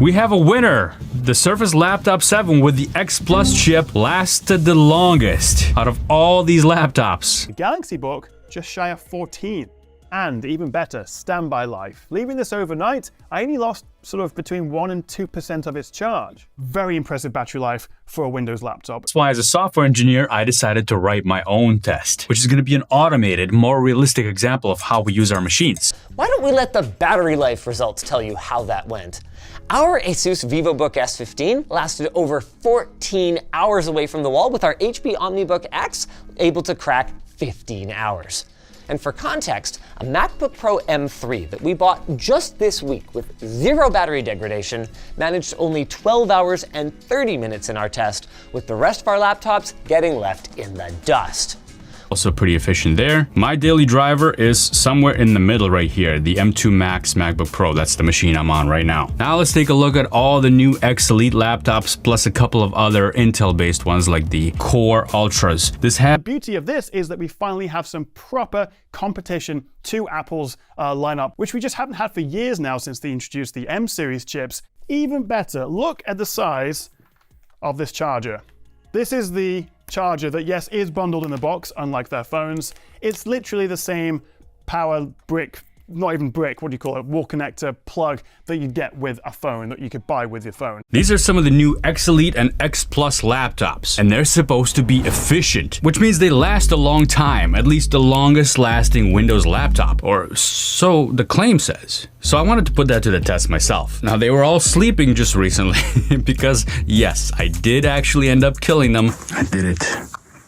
We have a winner! The Surface Laptop 7 with the X Plus chip lasted the longest out of all these laptops. The Galaxy Book just shy of 14. And even better, standby life. Leaving this overnight, I only lost sort of between 1 and 2% of its charge. Very impressive battery life for a Windows laptop. That's why as a software engineer, I decided to write my own test, which is going to be an automated, more realistic example of how we use our machines. Why don't we let the battery life results tell you how that went? Our Asus VivoBook S15 lasted over 14 hours away from the wall, with our HP OmniBook X able to crack 15 hours. And for context, a MacBook Pro M3 that we bought just this week with 0 battery degradation managed only 12 hours and 30 minutes in our test, with the rest of our laptops getting left in the dust. Also pretty efficient there. My daily driver is somewhere in the middle right here, the M2 Max MacBook Pro. That's the machine I'm on right now. Now let's take a look at all the new X Elite laptops, plus a couple of other Intel-based ones like the Core Ultras. The beauty of this is that we finally have some proper competition to Apple's lineup, which we just haven't had for years now since they introduced the M series chips. Even better, look at the size of this charger. This is the charger that, yes, is bundled in the box, unlike their phones. It's literally the same power brick, not even brick, what do you call it, wall connector plug that you get with a phone, that you could buy with your phone. These are some of the new X Elite and X Plus laptops, and they're supposed to be efficient, which means they last a long time, at least the longest lasting Windows laptop, or so the claim says. So I wanted to put that to the test myself. Now, they were all sleeping just recently because, yes, I did actually end up killing them. I did it.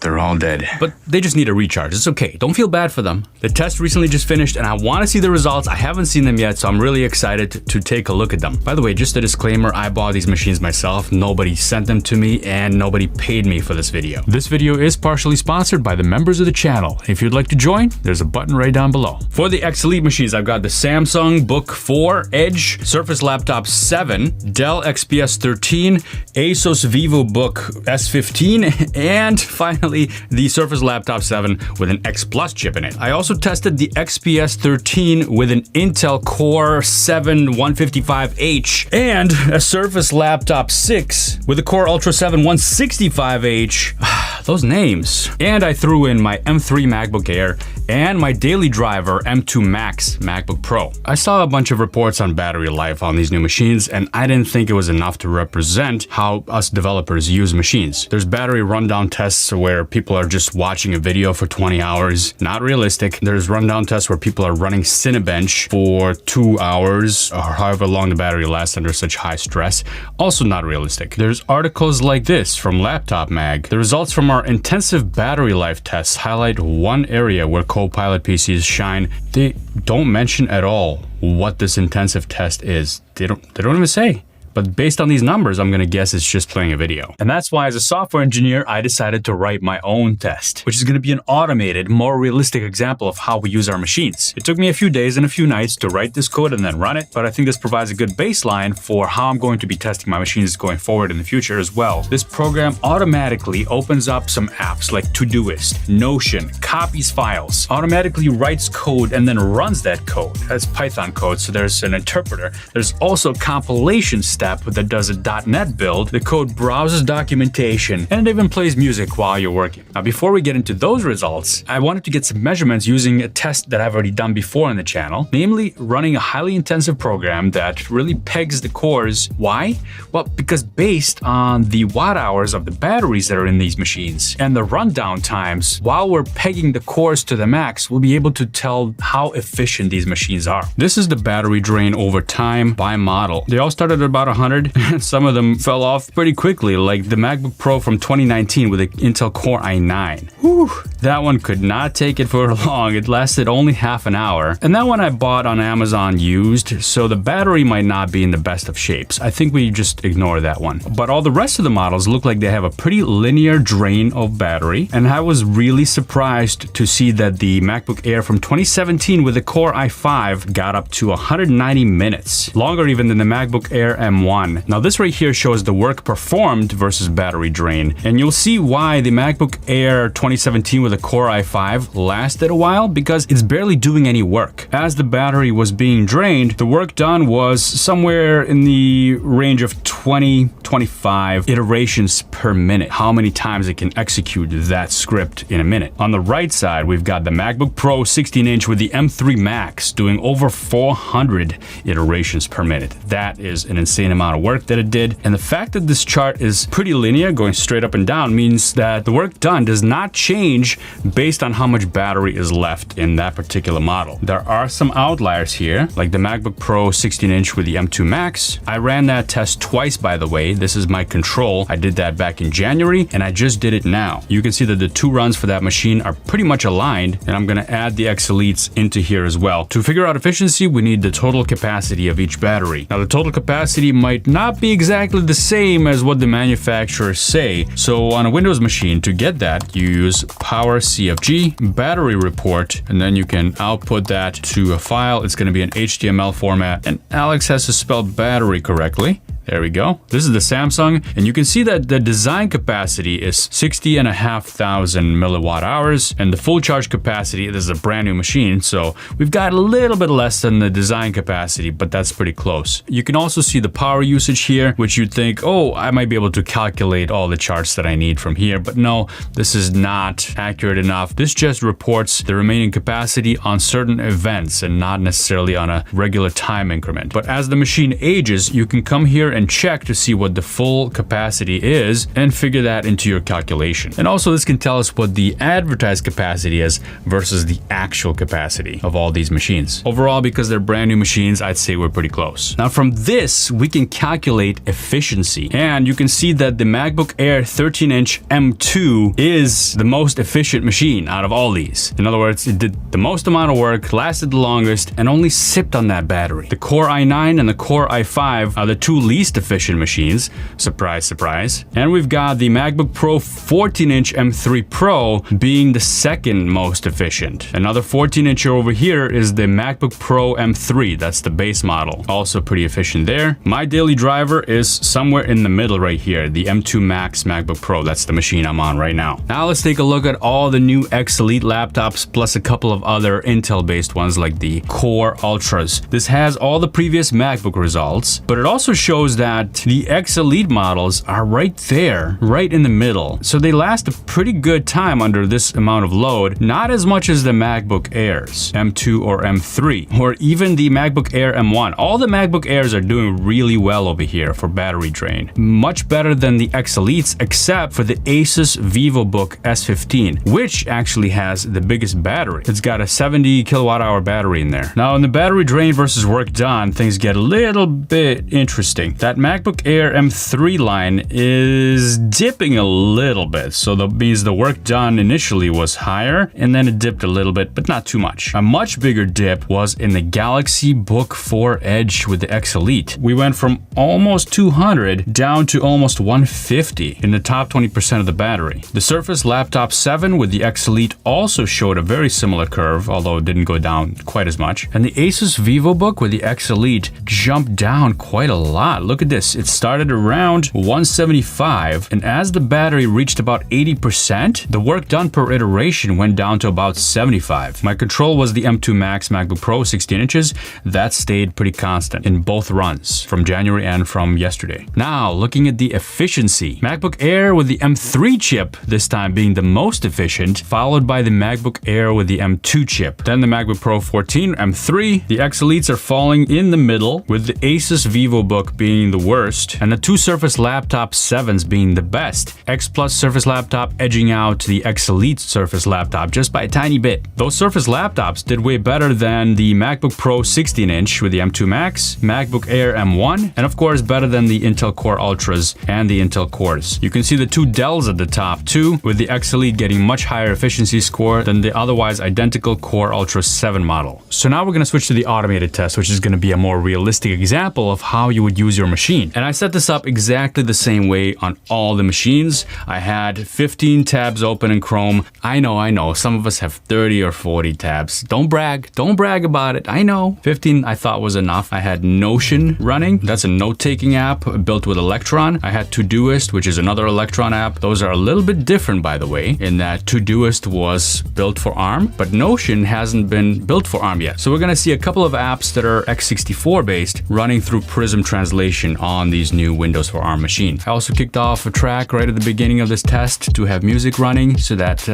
They're all dead. But they just need a recharge. It's okay. Don't feel bad for them. The test recently just finished and I want to see the results. I haven't seen them yet, so I'm really excited to take a look at them. By the way, just a disclaimer, I bought these machines myself. Nobody sent them to me and nobody paid me for this video. This video is partially sponsored by the members of the channel. If you'd like to join, there's a button right down below. For the X Elite machines, I've got the Samsung Book 4 Edge, Surface Laptop 7, Dell XPS 13, Asus VivoBook S15, and finally the Surface Laptop 7 with an X Plus chip in it. I also tested the XPS 13 with an Intel Core 7 155H and a Surface Laptop 6 with a Core Ultra 7 165H. Those names. And I threw in my M3 MacBook Air and my daily driver M2 Max MacBook Pro. I saw a bunch of reports on battery life on these new machines, and I didn't think it was enough to represent how us developers use machines. There's battery rundown tests where people are just watching a video for 20 hours. Not realistic. There's rundown tests where people are running Cinebench for 2 hours, or however long the battery lasts under such high stress. Also not realistic. There's articles like this from Laptop Mag. The results from our intensive battery life tests highlight one area where Copilot PCs shine. They don't mention at all what this intensive test is. They don't even say. But based on these numbers, I'm gonna guess it's just playing a video. And that's why as a software engineer, I decided to write my own test, which is gonna be an automated, more realistic example of how we use our machines. It took me a few days and a few nights to write this code and then run it, but I think this provides a good baseline for how I'm going to be testing my machines going forward in the future as well. This program automatically opens up some apps like Todoist, Notion, copies files, automatically writes code and then runs that code. That's Python code, so there's an interpreter. There's also a compilation step that does a .NET build. The code browses documentation and even plays music while you're working. Now, before we get into those results, I wanted to get some measurements using a test that I've already done before on the channel, namely running a highly intensive program that really pegs the cores. Why? Well, because based on the watt hours of the batteries that are in these machines and the rundown times, while we're pegging the cores to the max, we'll be able to tell how efficient these machines are. This is the battery drain over time by model. They all started at about 100, and some of them fell off pretty quickly, like the MacBook Pro from 2019 with the Intel Core i9. Whew, that one could not take it for long. It lasted only half an hour. And that one I bought on Amazon used, so the battery might not be in the best of shapes. I think we just ignore that one. But all the rest of the models look like they have a pretty linear drain of battery, and I was really surprised to see that the MacBook Air from 2017 with the Core i5 got up to 190 minutes. Longer even than the MacBook Air M1 M1. Now this right here shows the work performed versus battery drain, and you'll see why the MacBook Air 2017 with a Core i5 lasted a while, because it's barely doing any work. As the battery was being drained, the work done was somewhere in the range of 20-25 iterations per minute. How many times it can execute that script in a minute. On the right side, we've got the MacBook Pro 16-inch with the M3 Max doing over 400 iterations per minute. That is an insane amount of work that it did. And the fact that this chart is pretty linear, going straight up and down, means that the work done does not change based on how much battery is left in that particular model. There are some outliers here, like the MacBook Pro 16-inch with the M2 Max. I ran that test twice, by the way. This is my control. I did that back in January, and I just did it now. You can see that the two runs for that machine are pretty much aligned, and I'm gonna add the X Elites into here as well. To figure out efficiency, we need the total capacity of each battery. Now, the total capacity might not be exactly the same as what the manufacturers say. So on a Windows machine, to get that, you use power CFG, battery report, and then you can output that to a file. It's gonna be an HTML format, and Alex has to spell battery correctly. There we go. This is the Samsung, and you can see that the design capacity is 60,500 milliwatt hours, and the full charge capacity, this is a brand new machine, so we've got a little bit less than the design capacity, but that's pretty close. You can also see the power usage here, which you'd think, oh, I might be able to calculate all the charts that I need from here, but no, this is not accurate enough. This just reports the remaining capacity on certain events and not necessarily on a regular time increment. But as the machine ages, you can come here and check to see what the full capacity is and figure that into your calculation. And also this can tell us what the advertised capacity is versus the actual capacity of all these machines. Overall, because they're brand new machines, I'd say we're pretty close. Now from this, we can calculate efficiency. And you can see that the MacBook Air 13-inch M2 is the most efficient machine out of all these. In other words, it did the most amount of work, lasted the longest, and only sipped on that battery. The Core i9 and the Core i5 are the two least efficient machines. Surprise, surprise. And we've got the MacBook Pro 14-inch M3 Pro being the second most efficient. Another 14-incher over here is the MacBook Pro M3. That's the base model. Also pretty efficient there. My daily driver is somewhere in the middle right here, the M2 Max MacBook Pro. That's the machine I'm on right now. Now let's take a look at all the new X Elite laptops plus a couple of other Intel-based ones like the Core Ultras. This has all the previous MacBook results, but it also shows that the X Elite models are right there, right in the middle. So they last a pretty good time under this amount of load, not as much as the MacBook Airs, M2 or M3, or even the MacBook Air M1. All the MacBook Airs are doing really well over here for battery drain. Much better than the X Elites, except for the Asus VivoBook S15, which actually has the biggest battery. It's got a 70 kilowatt hour battery in there. Now in the battery drain versus work done, things get a little bit interesting. That MacBook Air M3 line is dipping a little bit, so that means the work done initially was higher, and then it dipped a little bit, but not too much. A much bigger dip was in the Galaxy Book 4 Edge with the X Elite. We went from almost 200 down to almost 150 in the top 20% of the battery. The Surface Laptop 7 with the X Elite also showed a very similar curve, although it didn't go down quite as much. And the Asus VivoBook with the X Elite jumped down quite a lot. Look at this. It started around 175, and as the battery reached about 80%, the work done per iteration went down to about 75. My control was the M2 Max MacBook Pro 16 inches. That stayed pretty constant in both runs from January and from yesterday. Now, looking at the efficiency, MacBook Air with the M3 chip, this time being the most efficient, followed by the MacBook Air with the M2 chip. Then the MacBook Pro 14, M3. The X Elites are falling in the middle, with the Asus VivoBook being the worst, and the two Surface Laptop 7s being the best. X Plus Surface Laptop edging out the X Elite Surface Laptop just by a tiny bit. Those Surface Laptops did way better than the MacBook Pro 16-inch with the M2 Max, MacBook Air M1, and of course better than the Intel Core Ultras and the Intel Cores. You can see the two Dells at the top too, with the X Elite getting much higher efficiency score than the otherwise identical Core Ultra 7 model. So now we're going to switch to the automated test, which is going to be a more realistic example of how you would use your machine. And I set this up exactly the same way on all the machines. I had 15 tabs open in Chrome. I know, some of us have 30 or 40 tabs. Don't brag about it. I know. 15 I thought was enough. I had Notion running. That's a note-taking app built with Electron. I had Todoist, which is another Electron app. Those are a little bit different, by the way, in that Todoist was built for ARM, but Notion hasn't been built for ARM yet. So we're gonna see a couple of apps that are x64 based running through Prism translation on these new Windows for ARM machine. I also kicked off a track right at the beginning of this test to have music running so that,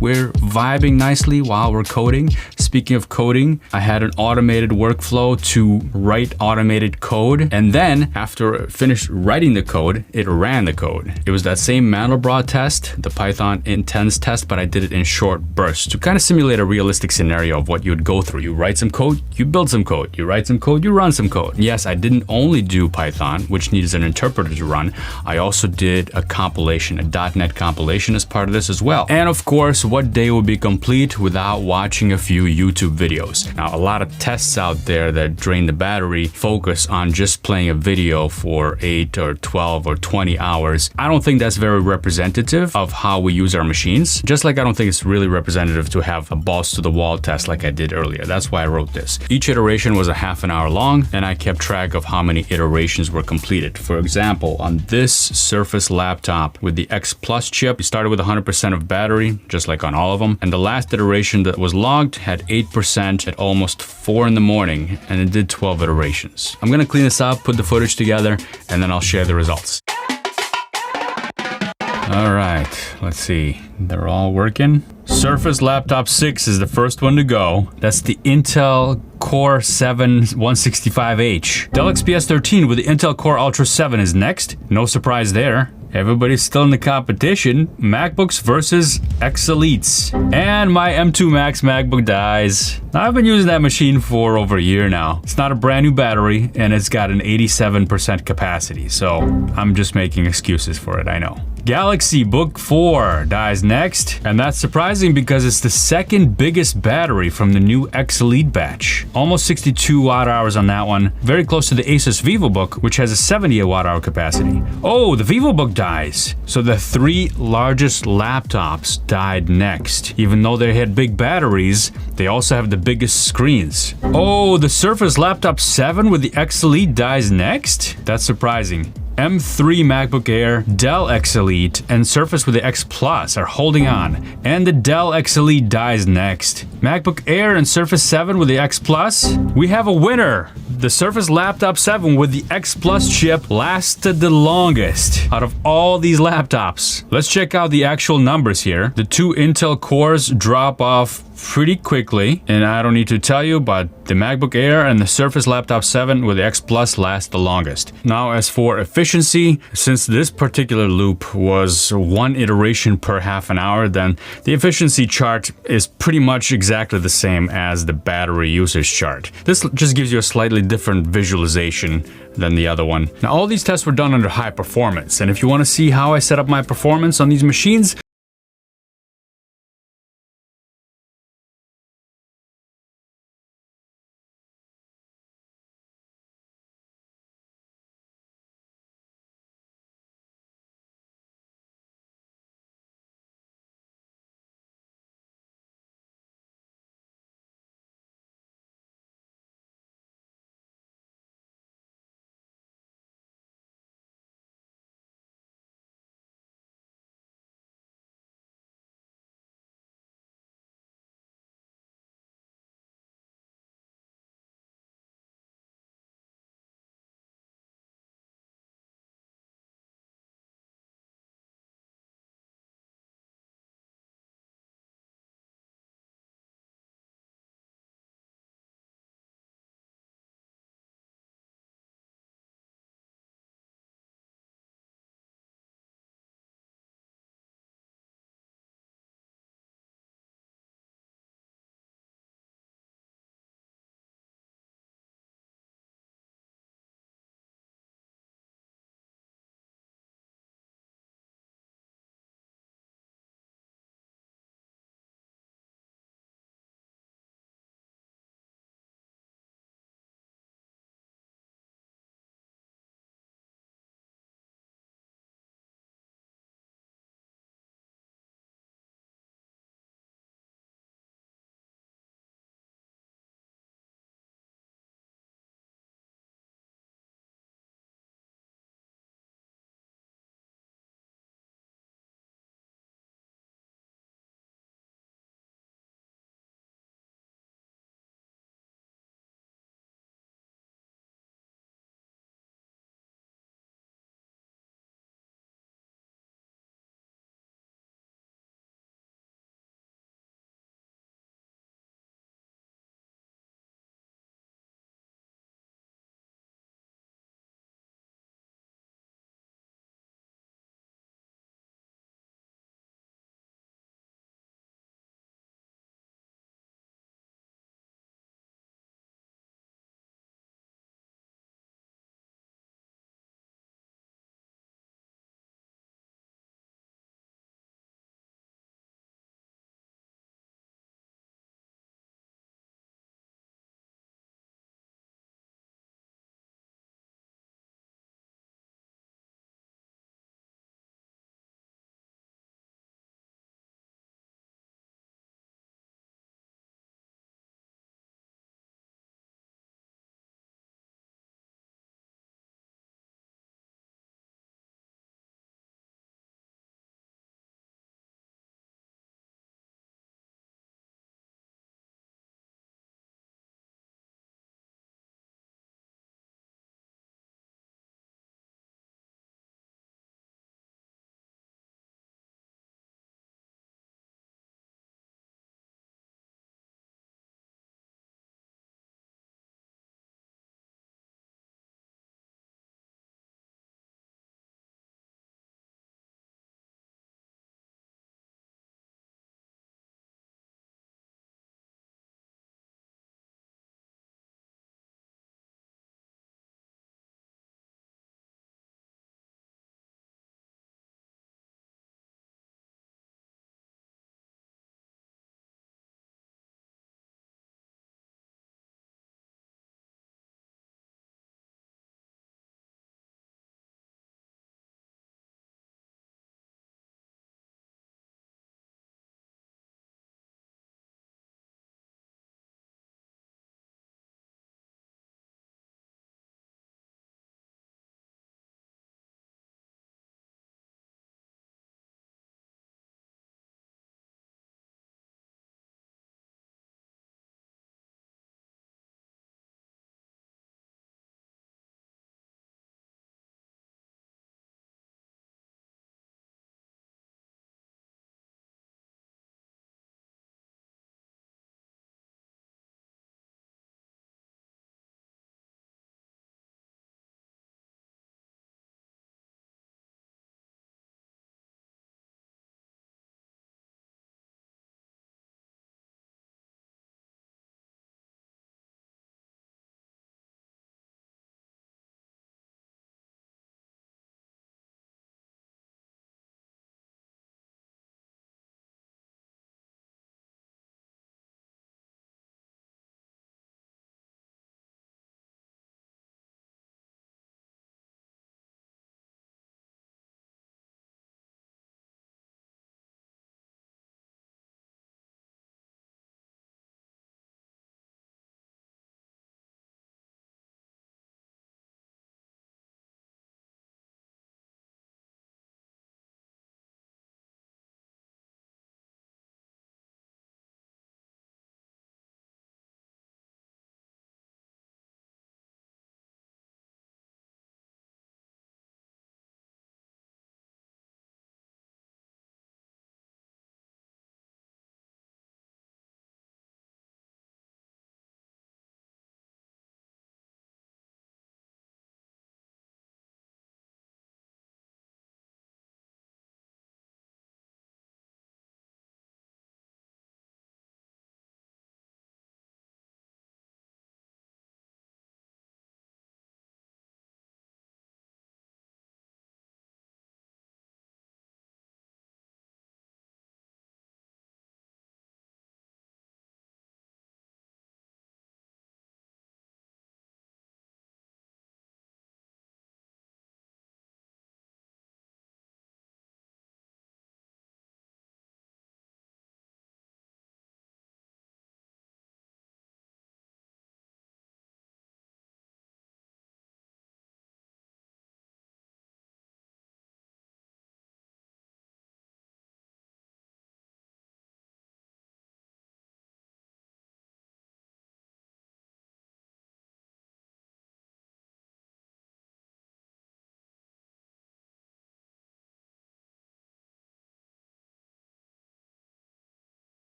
we're vibing nicely while we're coding. Speaking of coding, I had an automated workflow to write automated code. And then after I finished writing the code, it ran the code. It was that same Mandelbrot test, the Python intense test, but I did it in short bursts to kind of simulate a realistic scenario of what you would go through. You write some code, you build some code. You write some code, you run some code. Yes, I didn't only do Python, which needs an interpreter to run. I also did a compilation, a .NET compilation as part of this as well. And of course, what day would be complete without watching a few YouTube videos? Now, a lot of tests out there that drain the battery focus on just playing a video for 8 or 12 or 20 hours. I don't think that's very representative of how we use our machines. Just like I don't think it's really representative to have a balls to the wall test like I did earlier. That's why I wrote this. Each iteration was a half an hour long, and I kept track of how many iterations were completed. For example, on this Surface laptop with the X Plus chip, we started with 100% of battery, just like on all of them. And the last iteration that was logged had 8% at almost 4 in the morning, and it did 12 iterations. I'm gonna clean this up, put the footage together, and then I'll share the results. All right, let's see. They're all working. Surface Laptop 6 is the first one to go. That's the Intel Core 7 165H. Dell XPS 13 with the Intel Core Ultra 7 is next. No surprise there. Everybody's still in the competition. MacBooks versus X Elites. And my M2 Max MacBook dies. I've been using that machine for over a year now. It's not a brand new battery, and it's got an 87% capacity, so I'm just making excuses for it, I know. Galaxy Book 4 dies next, and that's surprising because it's the second biggest battery from the new X Elite batch. Almost 62 watt-hours on that one, very close to the Asus VivoBook, which has a 70 watt-hour capacity. Oh, the VivoBook dies. So the 3 largest laptops died next. Even though they had big batteries, they also have the biggest screens. Oh, the Surface Laptop 7 with the X Elite dies next? That's surprising. M3 MacBook Air, Dell X Elite, and Surface with the X Plus are holding on, and the Dell X Elite dies next. MacBook Air and Surface 7 with the X Plus, we have a winner. The Surface Laptop 7 with the X Plus chip lasted the longest out of all these laptops. Let's check out the actual numbers here. The 2 Intel cores drop off pretty quickly, and I don't need to tell you, but the MacBook Air and the Surface Laptop 7 with the X Plus last the longest. Now, as for efficiency, since this particular loop was 1 iteration per half an hour, then the efficiency chart is pretty much exactly the same as the battery usage chart. This just gives you a slightly different visualization than the other one. Now, all these tests were done under high performance, and if you want to see how I set up my performance on these machines,